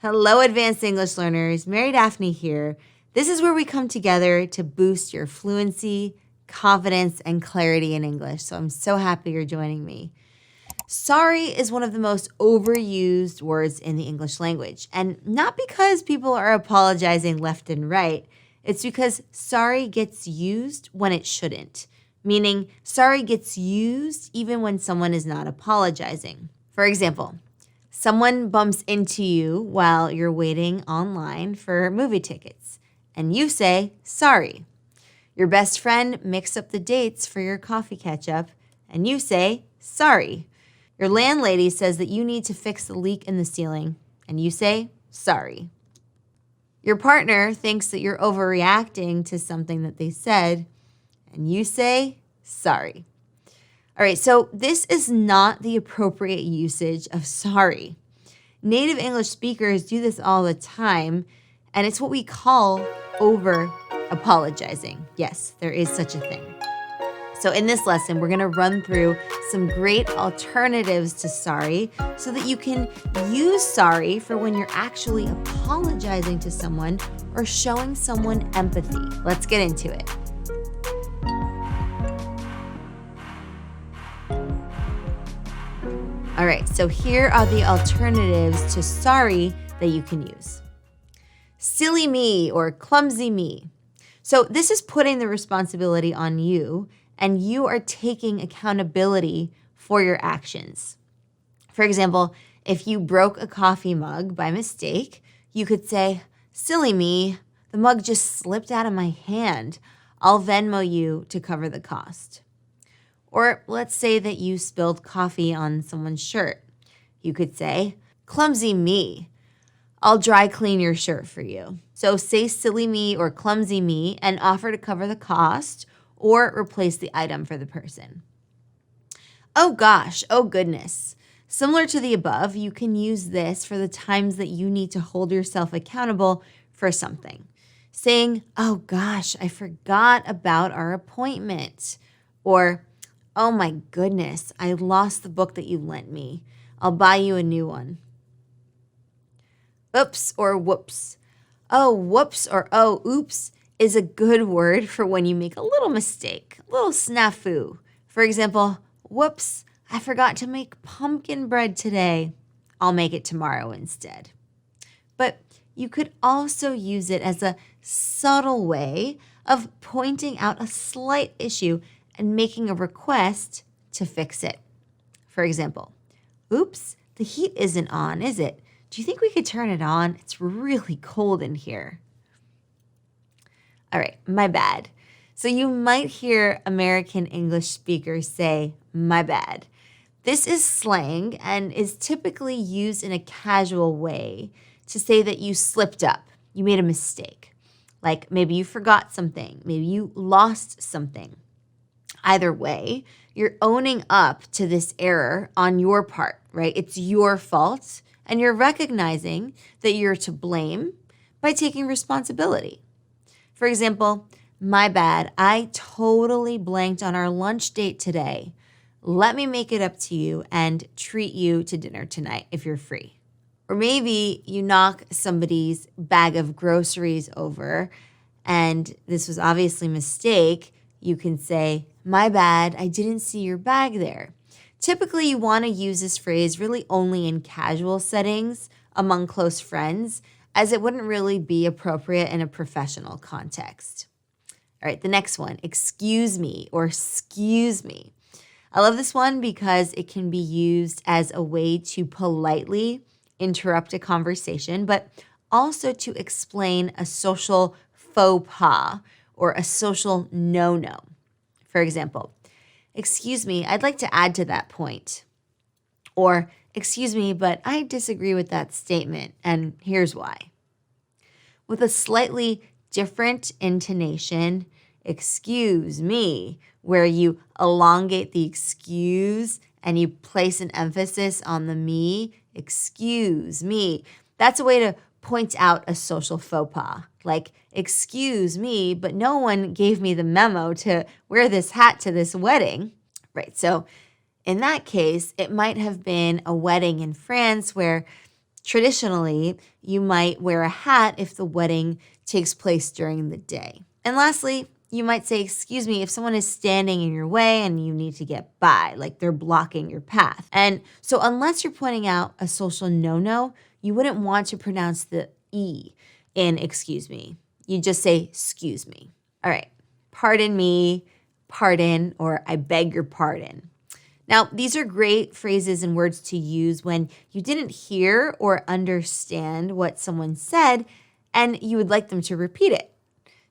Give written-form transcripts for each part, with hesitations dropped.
Hello, advanced English learners. Mary Daphne here. This is where we come together to boost your fluency, confidence, and clarity in English. So I'm so happy you're joining me. Sorry is one of the most overused words in the English language. And not because people are apologizing left and right. It's because sorry gets used when it shouldn't. Meaning, sorry gets used even when someone is not apologizing. For example, someone bumps into you while you're waiting online for movie tickets, and you say, sorry. Your best friend mixed up the dates for your coffee catch-up, and you say, sorry. Your landlady says that you need to fix the leak in the ceiling, and you say, sorry. Your partner thinks that you're overreacting to something that they said, and you say, sorry. All right, so this is not the appropriate usage of sorry. Native English speakers do this all the time, and it's what we call over-apologizing. Yes, there is such a thing. So in this lesson, we're going to run through some great alternatives to sorry so that you can use sorry for when you're actually apologizing to someone or showing someone empathy. Let's get into it. All right, so here are the alternatives to sorry that you can use. Silly me or clumsy me. So this is putting the responsibility on you, and you are taking accountability for your actions. For example, if you broke a coffee mug by mistake, you could say, silly me, the mug just slipped out of my hand. I'll Venmo you to cover the cost. Or let's say that you spilled coffee on someone's shirt. You could say, clumsy me, I'll dry clean your shirt for you. So say silly me or clumsy me and offer to cover the cost or replace the item for the person. Oh gosh, oh goodness. Similar to the above, you can use this for the times that you need to hold yourself accountable for something. Saying, oh gosh, I forgot about our appointment. Or, oh my goodness, I lost the book that you lent me. I'll buy you a new one. Oops or whoops. Oh, whoops or oh, oops is a good word for when you make a little mistake, a little snafu. For example, whoops, I forgot to make pumpkin bread today. I'll make it tomorrow instead. But you could also use it as a subtle way of pointing out a slight issue and making a request to fix it. For example, oops, the heat isn't on, is it? Do you think we could turn it on? It's really cold in here. All right, my bad. So you might hear American English speakers say, my bad. This is slang and is typically used in a casual way to say that you slipped up, you made a mistake. Like maybe you forgot something, maybe you lost something. Either way, you're owning up to this error on your part, right? It's your fault, and you're recognizing that you're to blame by taking responsibility. For example, my bad, I totally blanked on our lunch date today. Let me make it up to you and treat you to dinner tonight if you're free. Or maybe you knock somebody's bag of groceries over, and this was obviously a mistake. You can say, my bad, I didn't see your bag there. Typically, you want to use this phrase really only in casual settings among close friends, as it wouldn't really be appropriate in a professional context. All right, the next one, excuse me or excuse me. I love this one because it can be used as a way to politely interrupt a conversation, but also to explain a social faux pas or a social no-no. For example, excuse me, I'd like to add to that point. Or, excuse me, but I disagree with that statement, and here's why. With a slightly different intonation, excuse me, where you elongate the excuse and you place an emphasis on the me, excuse me. That's a way to point out a social faux pas. Like, excuse me, but no one gave me the memo to wear this hat to this wedding. Right, so in that case, it might have been a wedding in France where Traditionally, you might wear a hat if the wedding takes place during the day. And lastly, you might say, excuse me, if someone is standing in your way and you need to get by, like they're blocking your path. And so unless you're pointing out a social no-no, you wouldn't want to pronounce the E in excuse me. You just say, excuse me. All right, pardon me, pardon, or I beg your pardon. Now, these are great phrases and words to use when you didn't hear or understand what someone said and you would like them to repeat it.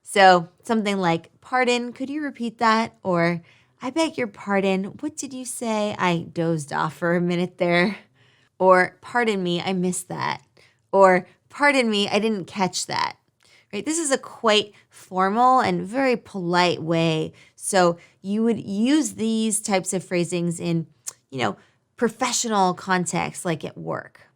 So something like, pardon, could you repeat that? Or, I beg your pardon, what did you say? I dozed off for a minute there. Or, pardon me, I missed that. Or, pardon me, I didn't catch that. Right? This is a quite formal and very polite way. So you would use these types of phrasings in, professional contexts like at work.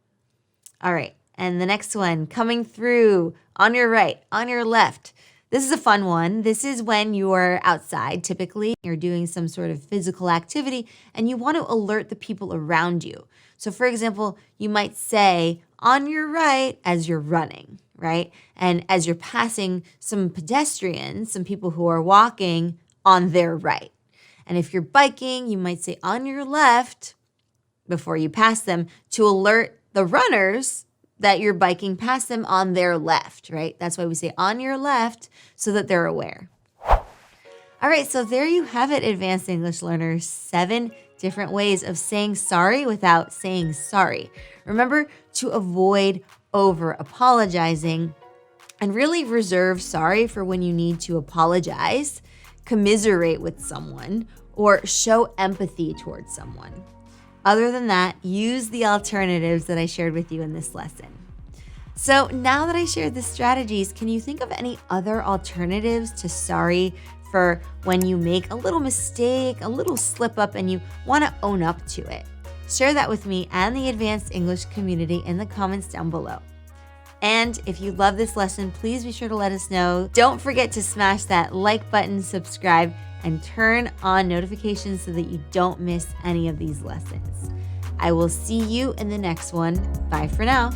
All right. And the next one, coming through on your right, on your left. This is a fun one. This is when you're outside, typically. You're doing some sort of physical activity and you want to alert the people around you. So for example, you might say, on your right, as you're running, right? And as you're passing some pedestrians, some people who are walking on their right. And if you're biking, you might say, on your left, before you pass them, to alert the runners that you're biking past them on their left, right? That's why we say on your left so that they're aware. All right, so there you have it, advanced English learners. 7 different ways of saying sorry without saying sorry. Remember to avoid over apologizing and really reserve sorry for when you need to apologize, commiserate with someone, or show empathy towards someone. Other than that, use the alternatives that I shared with you in this lesson. So now that I shared the strategies, can you think of any other alternatives to sorry for when you make a little mistake, a little slip up, and you want to own up to it? Share that with me and the Advanced English community in the comments down below. And if you love this lesson, please be sure to let us know. Don't forget to smash that like button, subscribe, and turn on notifications so that you don't miss any of these lessons. I will see you in the next one. Bye for now.